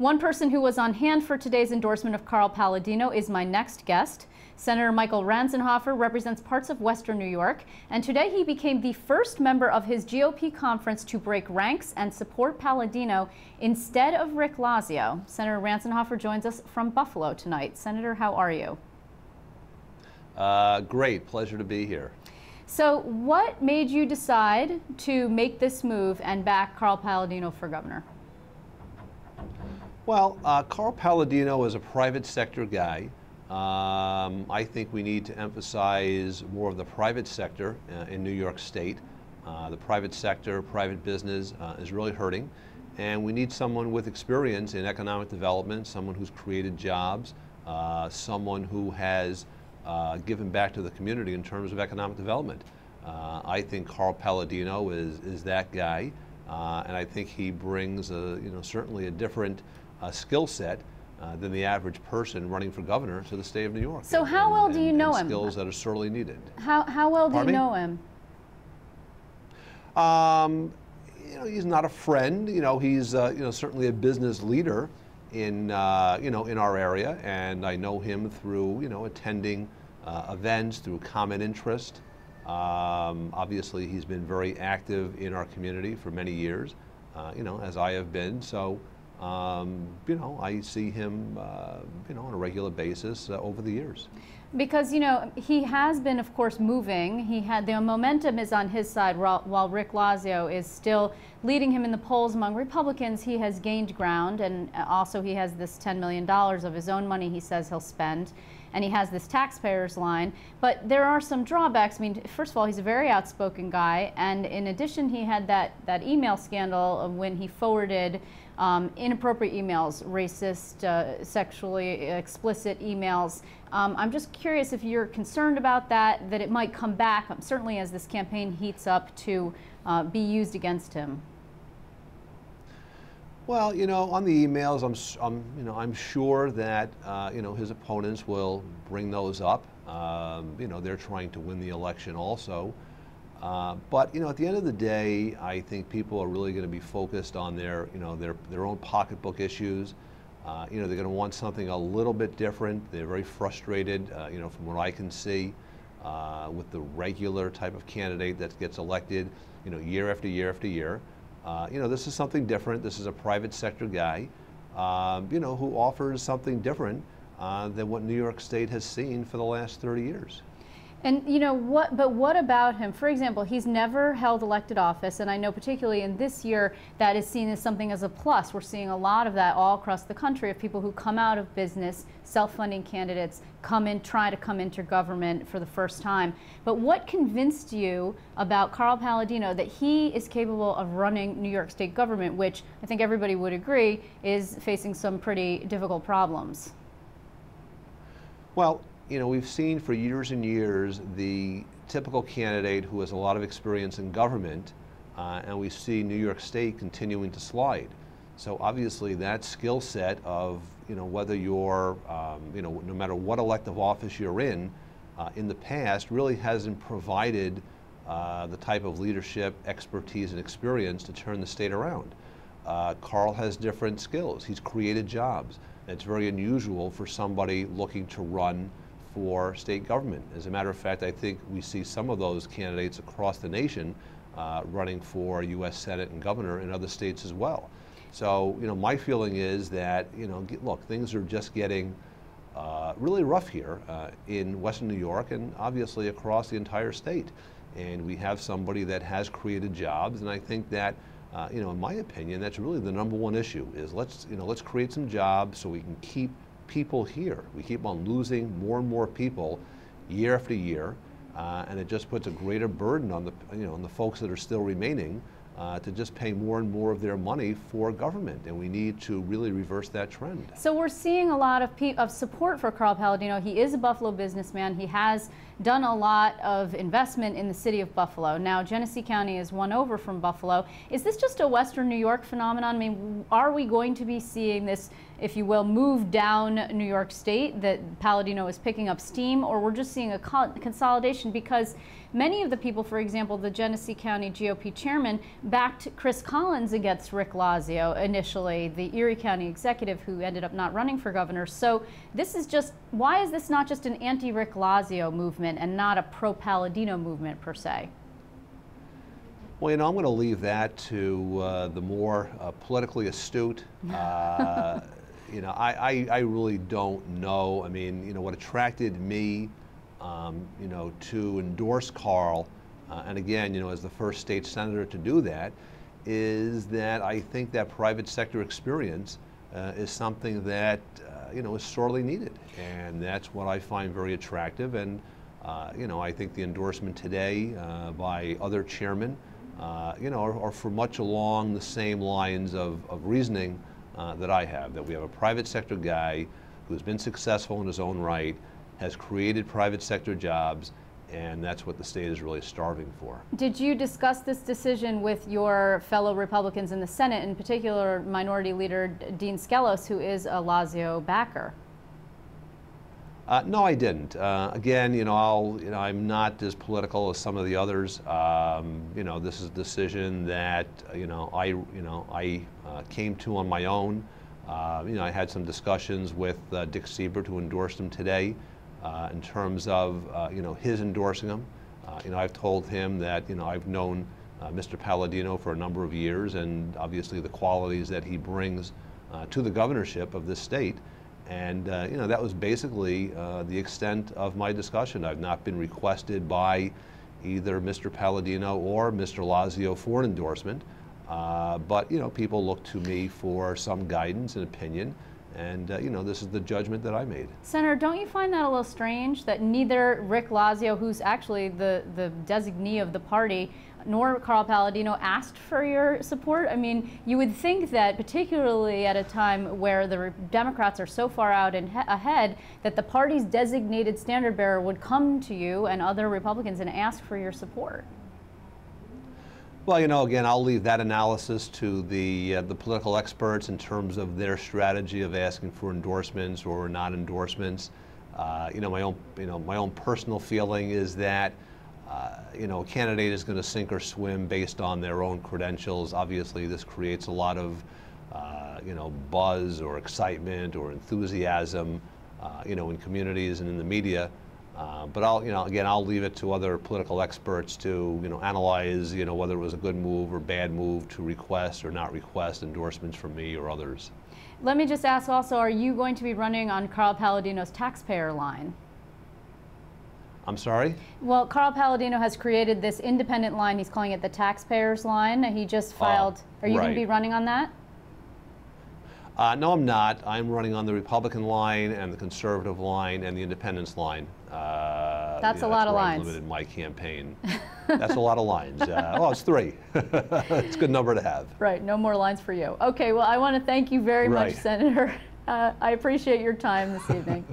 One person who was on hand for today's endorsement of Carl Paladino is my next guest. Senator Michael Ranzenhofer represents parts of Western New York, and today he became the first member of his GOP conference to break ranks and support Paladino instead of Rick Lazio. Senator Ranzenhofer joins us from Buffalo tonight. Senator, how are you? Great. Pleasure to be here. So what made you decide to make this move and back Carl Paladino for governor? Well, Carl Paladino is a private sector guy. I think we need to emphasize more of the private sector in New York State. The private sector, private business is really hurting, and we need someone with experience in economic development, someone who's created jobs, someone who has given back to the community in terms of economic development. I think Carl Paladino is that guy, and I think he brings certainly a different skill set than the average person running for governor to the state of New York. So how well do you know him? Skills that are sorely needed. How well do you know him? He's not a friend. He's certainly a business leader in in our area, and I know him through attending events, through common interest. Obviously, he's been very active in our community for many years, as I have been. So. I see him, on a regular basis over the years. Because, he has been, of course, moving. The momentum is on his side, while Rick Lazio is still leading him in the polls among Republicans. He has gained ground, and also he has this $10 million of his own money he says he'll spend. And he has this taxpayers line. But there are some drawbacks. I mean, first of all, he's a very outspoken guy. And in addition, he had that email scandal of when he forwarded inappropriate emails, racist, sexually explicit emails. I'm just curious if you're concerned about that it might come back, certainly as this campaign heats up, to be used against him. Well, on the emails, I'm sure that his opponents will bring those up. They're trying to win the election also. But at the end of the day, I think people are really going to be focused on their own pocketbook issues. They're going to want something a little bit different. They're very frustrated, from what I can see, with the regular type of candidate that gets elected, year after year after year. This is something different. This is a private sector guy, who offers something different than what New York State has seen for the last 30 years. And but what about him? For example, he's never held elected office, and I know particularly in this year that is seen as something as a plus. We're seeing a lot of that all across the country, of people who come out of business, self-funding candidates, try to come into government for the first time. But what convinced you about Carl Paladino that he is capable of running New York State government, which I think everybody would agree is facing some pretty difficult problems? Well, we've seen for years and years the typical candidate who has a lot of experience in government, and we see New York State continuing to slide. So obviously that skill set of, whether you're, no matter what elective office you're in the past, really hasn't provided the type of leadership, expertise, and experience to turn the state around. Carl has different skills. He's created jobs. It's very unusual for somebody looking to run for state government. As a matter of fact, I think we see some of those candidates across the nation running for U.S. Senate and governor in other states as well. So, my feeling is that, look, things are just getting really rough here in Western New York and obviously across the entire state. And we have somebody that has created jobs, and I think that, in my opinion, that's really the #1 issue is let's create some jobs so we can keep people here. We keep on losing more and more people year after year, and it just puts a greater burden on the on the folks that are still remaining to just pay more and more of their money for government, and we need to really reverse that trend. So we're seeing a lot of support for Carl Paladino. He is a Buffalo businessman. He has done a lot of investment in the city of Buffalo. Now, Genesee County is one over from Buffalo. Is this just a Western New York phenomenon? I mean, are we going to be seeing this, if you will, move down New York State, that Paladino is picking up steam, or we're just seeing a consolidation? Because many of the people, for example, the Genesee County GOP chairman, backed Chris Collins against Rick Lazio initially, the Erie County executive who ended up not running for governor. So this is just, why is this not just an anti-Rick Lazio movement and not a pro-Palladino movement per se? Well, I'm going to leave that to the more politically astute. I really don't know. I mean, what attracted me, to endorse Carl, and again, as the first state senator to do that, is that I think that private sector experience is something that, is sorely needed. And that's what I find very attractive. And, I think the endorsement today by other chairmen, are for much along the same lines of reasoning that I have, that we have a private sector guy who's been successful in his own right, has created private sector jobs, and that's what the state is really starving for. Did you discuss this decision with your fellow Republicans in the Senate, in particular Minority Leader Dean Skelos, who is a Lazio backer? No, I didn't. Again, I'm not as political as some of the others. This is a decision that I came to on my own. I had some discussions with Dick Siebert, who endorsed him today, in terms of his endorsing him. I've told him that I've known Mr. Palladino for a number of years, and obviously the qualities that he brings to the governorship of this state. And that was basically the extent of my discussion. I've not been requested by either Mr. Palladino or Mr. Lazio for an endorsement, but people look to me for some guidance and opinion, and this is the judgment that I made. Senator, don't you find that a little strange that neither Rick Lazio, who's actually the designee of the party, nor Carl Palladino asked for your support? I mean, you would think that, particularly at a time where the Democrats are so far out and ahead, that the party's designated standard bearer would come to you and other Republicans and ask for your support. Well, again, I'll leave that analysis to the political experts in terms of their strategy of asking for endorsements or not endorsements. My own personal feeling is that a candidate is going to sink or swim based on their own credentials. Obviously, this creates a lot of, buzz or excitement or enthusiasm, in communities and in the media. But I'll leave it to other political experts to, analyze, whether it was a good move or bad move to request or not request endorsements from me or others. Let me just ask also, are you going to be running on Carl Palladino's taxpayer line? I'm sorry? Well, Carl Palladino has created this independent line. He's calling it the taxpayers line. He just filed. Are you going to be running on that? No, I'm not. I'm running on the Republican line and the conservative line and the independence line. That's a lot of lines. I've limited my campaign. That's a lot of lines. Well, it's 3. It's a good number to have. Right. No more lines for you. Okay. Well, I want to thank you very much, Senator. I appreciate your time this evening.